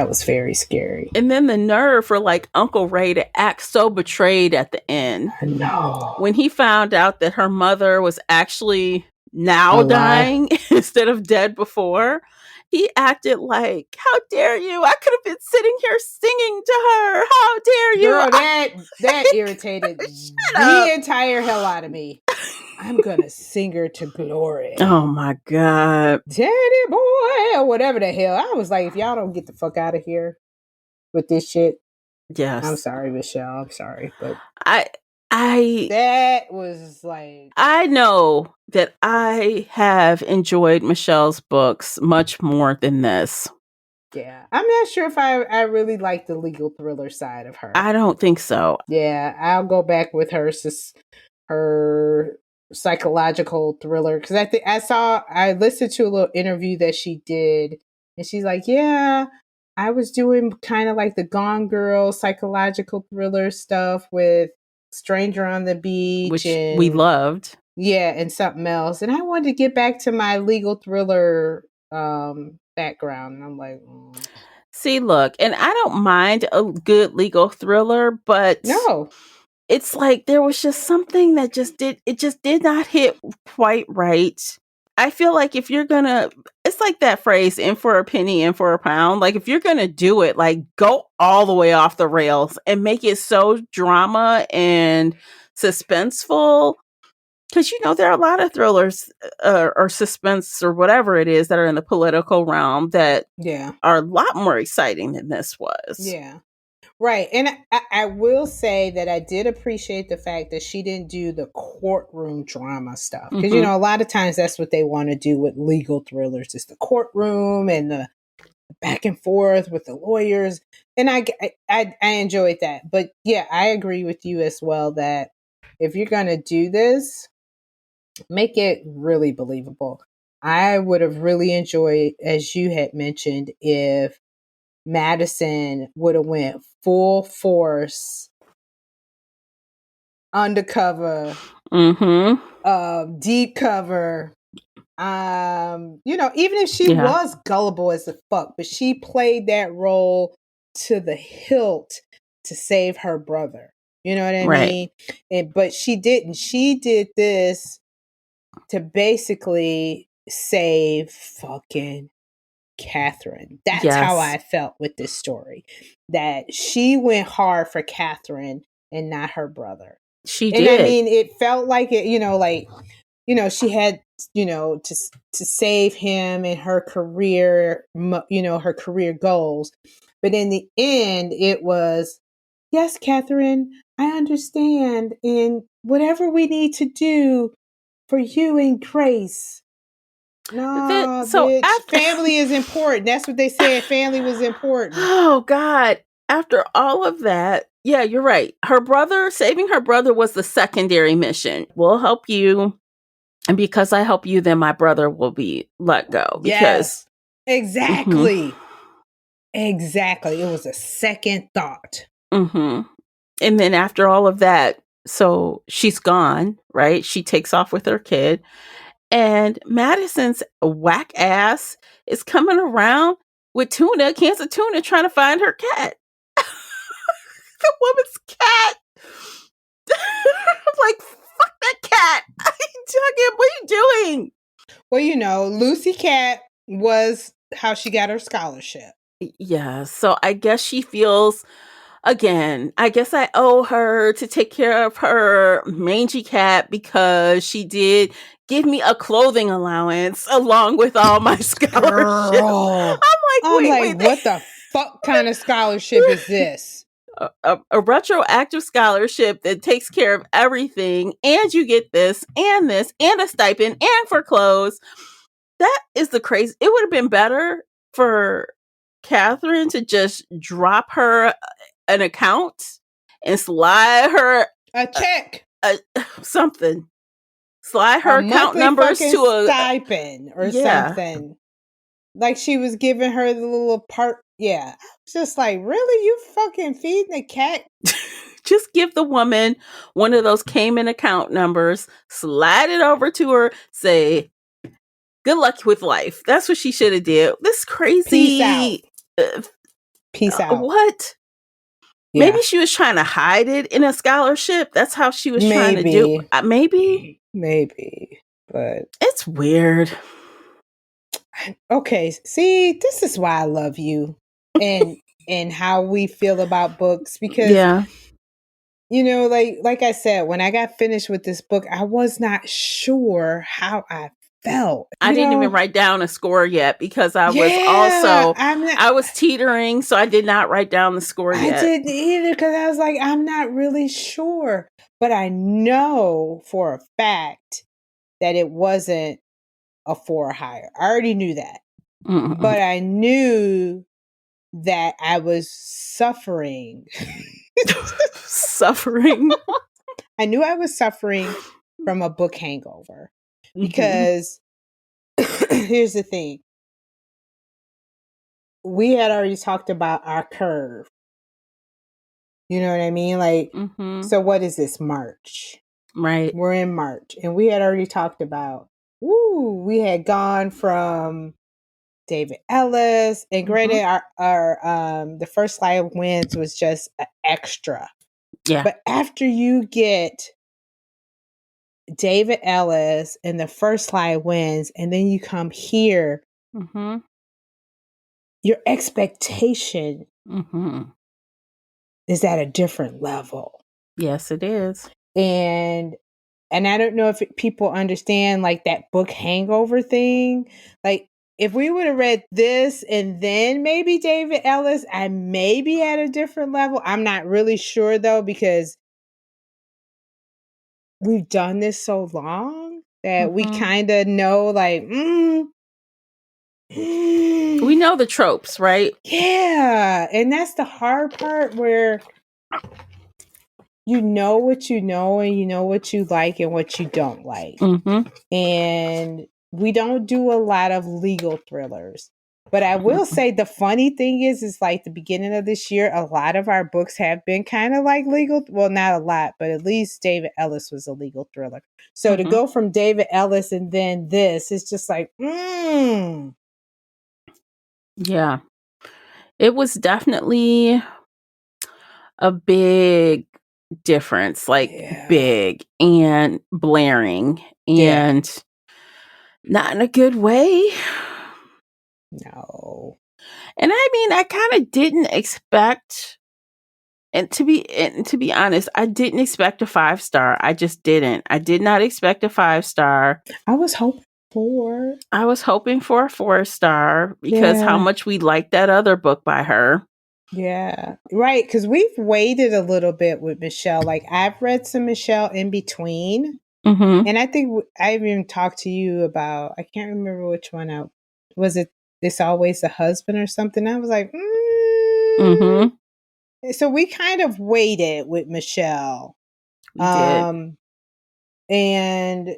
was very scary. And then the nerve for like Uncle Ray to act so betrayed at the end. I know. When he found out that her mother was actually now dying instead of dead before, he acted like, how dare you? I could have been sitting here singing to her. How dare you? Girl, that irritated the entire hell out of me. I'm gonna sing her to glory. Oh my God. Daddy boy, or whatever the hell. I was like, if y'all don't get the fuck out of here with this shit. Yes. I'm sorry, Michelle. I'm sorry. But that was like, I know that I have enjoyed Michelle's books much more than this. Yeah. I'm not sure if I really like the legal thriller side of her. I don't think so. Yeah, I'll go back with her psychological thriller because I listened to a little interview that she did, and she's like, "Yeah, I was doing kind of like the Gone Girl psychological thriller stuff with Stranger on the Beach, Which we and loved. yeah, and something else, and I wanted to get back to my legal thriller background." And I'm like, See, look, and I don't mind a good legal thriller, but no, it's like there was just something that just did not hit quite right. I feel like if you're gonna, it's like that phrase, in for a penny, in for a pound. Like if you're gonna do it, like go all the way off the rails and make it so drama and suspenseful. Because, there are a lot of thrillers or suspense or whatever it is that are in the political realm that yeah, are a lot more exciting than this was. yeah. Right. And I will say that I did appreciate the fact that she didn't do the courtroom drama stuff. Because, Mm-hmm. a lot of times that's what they want to do with legal thrillers is the courtroom and the back and forth with the lawyers. And I enjoyed that. But yeah, I agree with you as well that if you're going to do this, make it really believable. I would have really enjoyed, as you had mentioned, if Madison would have went full force undercover, deep cover. Even if she was gullible as a fuck, but she played that role to the hilt to save her brother. You know what I mean? But she didn't. She did this to basically save fucking Catherine. That's how I felt with this story. That she went hard for Catherine and not her brother. She and did. I mean, it felt like it, she had, to save him and her career, her career goals. But in the end, it was, yes, Catherine, I understand. And whatever we need to do for you and Grace. No, bitch. Family is important. That's what they said. Family was important. Oh, God. After all of that, yeah, you're right. Saving her brother was the secondary mission. We'll help you. And because I help you, then my brother will be let go. Yes, exactly. Mm-hmm. Exactly. It was a second thought. Mm-hmm. And then after all of that, so she's gone, right? She takes off with her kid. And Madison's whack ass is coming around with cans of tuna, trying to find her cat. The woman's cat. I'm like, fuck that cat. What are you doing? Well, Lucy Cat was how she got her scholarship. Yeah, so I guess she feels, again, I guess I owe her to take care of her mangy cat because she did give me a clothing allowance along with all my scholarship. Girl. I'm like, wait. What the fuck kind of scholarship is this? A retroactive scholarship that takes care of everything, and you get this, and a stipend, and for clothes. That is the crazy. It would have been better for Catherine to just drop her an account and slide her a check, something. Slide her account numbers to a stipend or something. Like she was giving her the little part. Yeah. Just like, really? You fucking feeding the cat? Just give the woman one of those Cayman account numbers, slide it over to her, say, good luck with life. That's what she should have did. This crazy. Peace out. What? Yeah. Maybe she was trying to hide it in a scholarship. That's how she was trying to do. Maybe. But it's weird. Okay. See, this is why I love you and how we feel about books, because like I said, when I got finished with this book, I was not sure how I felt. I didn't even write down a score yet because I was teetering, so I did not write down the score yet. I didn't either because I was like, I'm not really sure. But I know for a fact that it wasn't a 4 or higher. I already knew that. Mm-mm. But I knew that I was suffering. Suffering. I knew I was suffering from a book hangover Mhm. because here's the thing. We had already talked about our curve. You know what I mean? Like, Mhm. so what is this, March? Right. We're in March. And we had already talked about, we had gone from David Ellis. And granted, our the first slide of wins was just an extra. Yeah. But after you get David Ellis and the first slide wins, and then you come here, Mhm. your expectation Mhm. is at a different level. Yes, it is. And I don't know if people understand like that book hangover thing. Like if we would have read this and then maybe David Ellis, I may be at a different level. I'm not really sure though, because we've done this so long that we kind of know like, we know the tropes, right? Yeah. And that's the hard part, where you know what you know and you know what you like and what you don't like. And we don't do a lot of legal thrillers. But I will say the funny thing is like the beginning of this year, a lot of our books have been kind of like legal. Well, not a lot, but at least David Ellis was a legal thriller. So to go from David Ellis and then this, it's just like, Yeah. It was definitely a big difference, like big and blaring and not in a good way. No. And I mean, I kind of didn't expect, and to be honest, I didn't expect a 5-star. I just didn't. I did not expect a 5-star. I was hoping for a 4-star because how much we liked that other book by her. Yeah, right. Because we've waited a little bit with Michelle. Like I've read some Michelle in between, and I think I've even talked to you about. I can't remember which one. Was it? It's Always the Husband or something. I was like, So we kind of waited with Michelle. We did. And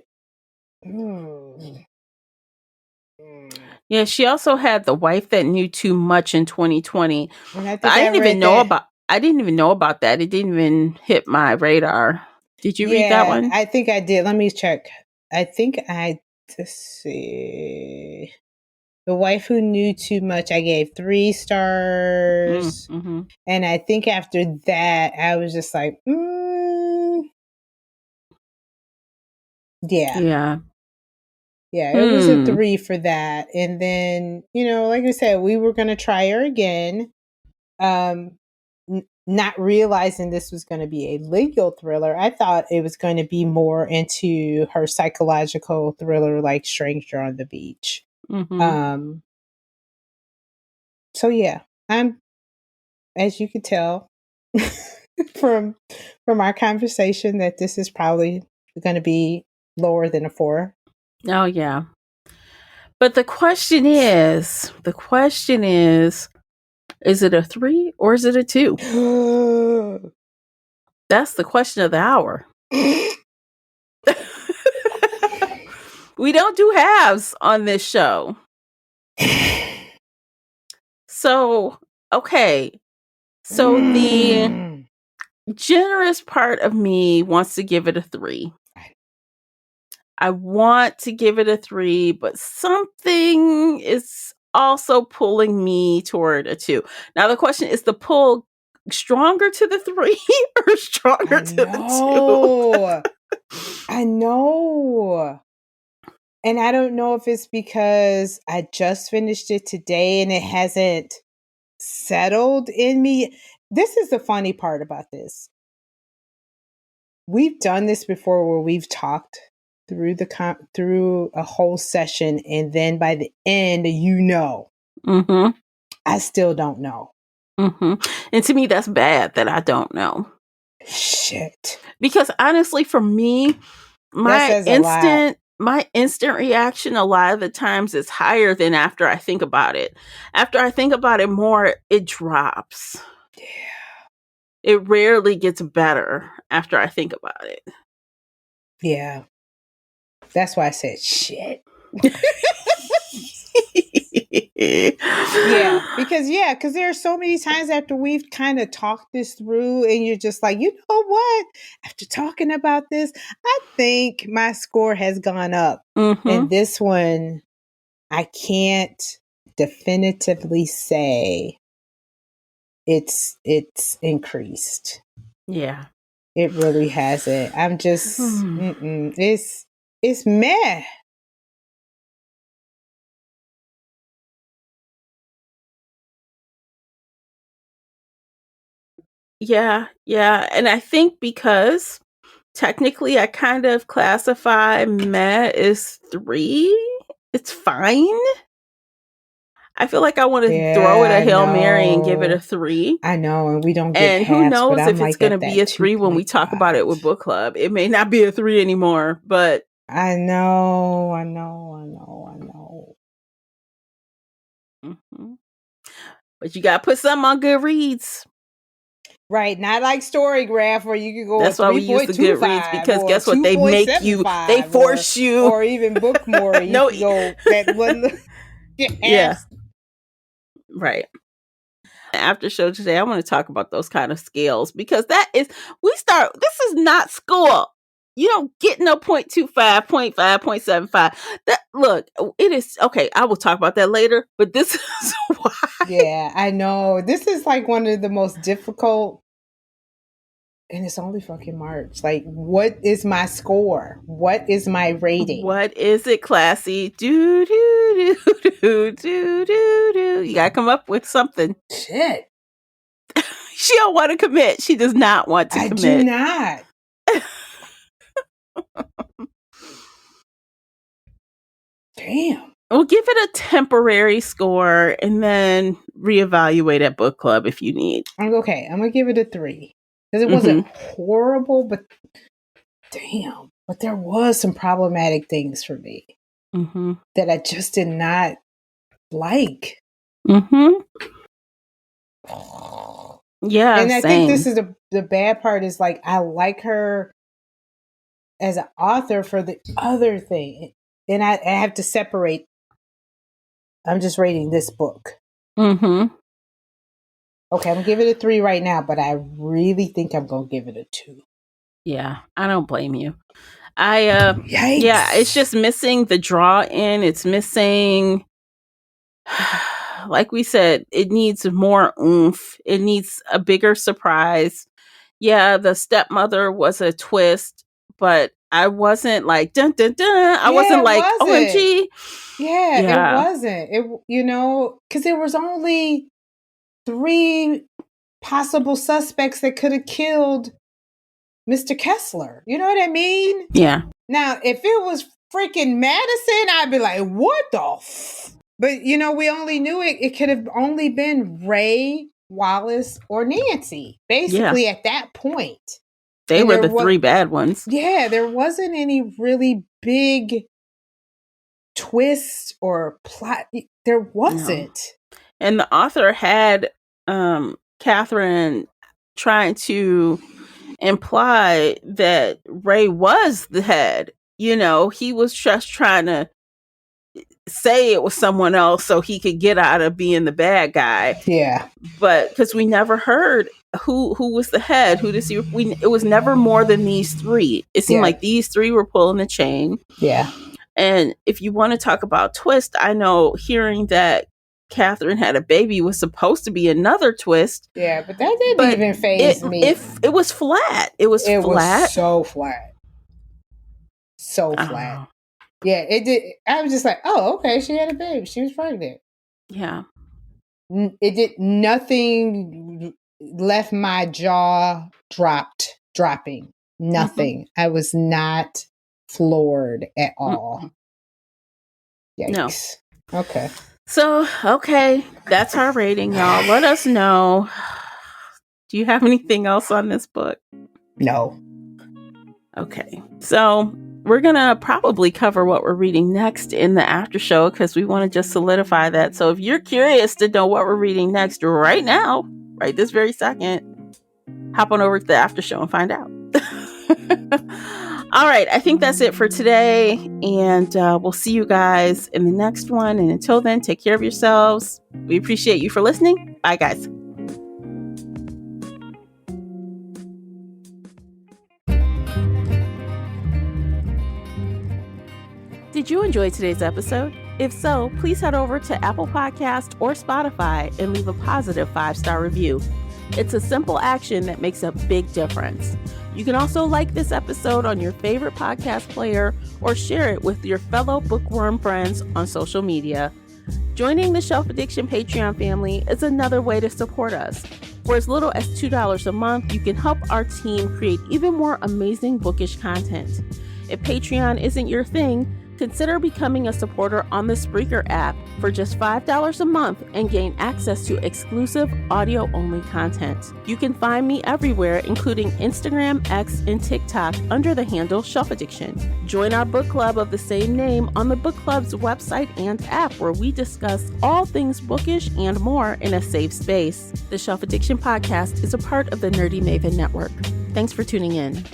yeah, she also had The Wife That Knew Too Much in 2020. I didn't even know about. I didn't even know about that. It didn't even hit my radar. Did you read that one? I think I did. Let me check. I think let's see. The Wife Who Knew Too Much, I gave 3 stars. And I think after that, I was just like, yeah. Yeah, it was a 3 for that. And then, like I said, we were going to try her again. Not realizing this was going to be a legal thriller. I thought it was going to be more into her psychological thriller like Stranger on the Beach. So yeah, I'm, as you could tell from our conversation, that this is probably going to be lower than a 4. Oh yeah. But the question is, is it a 3 or is it a 2? That's the question of the hour. We don't do halves on this show. So, okay. So the generous part of me wants to give it a 3. I want to give it a 3, but something is also pulling me toward a 2. Now the question is, the pull stronger to the 3 or stronger to the 2? I know. And I don't know if it's because I just finished it today and it hasn't settled in me. This is the funny part about this. We've done this before where we've talked through through a whole session, and then by the end, I still don't know. And to me, that's bad that I don't know. Shit. Because honestly, for me, my instant my instant reaction a lot of the times is higher than after I think about it. After I think about it more, it drops. Yeah. It rarely gets better after I think about it. Yeah. That's why I said shit. Because there are so many times after we've kind of talked this through and you're just like, you know what? After talking about this, I think my score has gone up. Mm-hmm. And this one, I can't definitively say it's increased. Yeah. It really hasn't. I'm just it's meh. Yeah. And I think because technically I kind of classify meh as 3. It's fine. I feel like I want to throw it a Hail Mary and give it a 3. I know, and we don't get And who halves, but knows I'm if it's like going to at be a that 3 when we talk about it with 2.5. book club. It may not be a 3 anymore, but I know. Mhm. But you got to put something on Goodreads. Right, not like Storygraph where you can go That's a why we use the Goodreads, 3.25 because or guess what? They make you, they 2.75 force you. or even Bookmore. You No, can go that one. yeah, right. After show today, I want to talk about those kind of scales, because this is not school. You don't get no 0.25, 0.5, 0.75. Look, it is okay. I will talk about that later, but this is why. Yeah, I know. This is like one of the most difficult, and it's only fucking March. Like, what is my score? What is my rating? What is it, classy? Do do do do do do do. You gotta come up with something. Shit. She don't want to commit. She does not want to commit. I do not. Damn. We'll give it a temporary score and then reevaluate at book club if you need. Okay, I'm gonna give it a 3 because it wasn't horrible, but damn, but there was some problematic things for me that I just did not like. Yeah, and I same. think this is the bad part is like I like her as an author for the other thing, and I have to separate. I'm just rating this book. Okay, I'm gonna give it a 3 right now, but I really think I'm gonna give it a 2. Yeah, I don't blame you. Yeah, it's just missing the draw in. It's missing, like we said, it needs more oomph. It needs a bigger surprise. Yeah, the stepmother was a twist, but I wasn't like dun dun dun. I wasn't like OMG. Yeah, it wasn't. Because there was only 3 possible suspects that could have killed Mr. Kessler. You know what I mean? Yeah. Now, if it was freaking Madison, I'd be like, what the But, we only knew it could have only been Ray, Wallace, or Nancy. Basically, at that point. They were the 3 bad ones. Yeah, there wasn't any really big twist or plot. There wasn't. No. And the author had Catherine trying to imply that Ray was the head. He was just trying to say it was someone else so he could get out of being the bad guy. Yeah. But because we never heard who was the head, it was never more than these 3. It seemed like these 3 were pulling the chain. Yeah. And if you want to talk about twist, I know hearing that Catherine had a baby was supposed to be another twist. Yeah, but that didn't even faze me. It was flat. It was flat. Was so flat. So flat. Yeah, it did. I was just like, oh, okay, she had a baby. She was pregnant. Yeah. It did nothing, left my jaw dropping. Nothing. I was not floored at all. Yikes. No. Okay. So, that's our rating, y'all. Let us know. Do you have anything else on this book? No. Okay. So, we're going to probably cover what we're reading next in the after show because we want to just solidify that. So if you're curious to know what we're reading next right now, right this very second, hop on over to the after show and find out. All right, I think that's it for today, and we'll see you guys in the next one. And until then, take care of yourselves. We appreciate you for listening. Bye, guys. Did you enjoy today's episode? If so, please head over to Apple Podcast or Spotify and leave a positive 5-star review. It's a simple action that makes a big difference. You can also like this episode on your favorite podcast player or share it with your fellow bookworm friends on social media. Joining the Shelf Addiction Patreon family is another way to support us. For as little as $2 a month, you can help our team create even more amazing bookish content. If Patreon isn't your thing, consider becoming a supporter on the Spreaker app for just $5 a month and gain access to exclusive audio-only content. You can find me everywhere, including Instagram, X, and TikTok under the handle Shelf Addiction. Join our book club of the same name on the book club's website and app, where we discuss all things bookish and more in a safe space. The Shelf Addiction podcast is a part of the Nerdy Maven Network. Thanks for tuning in.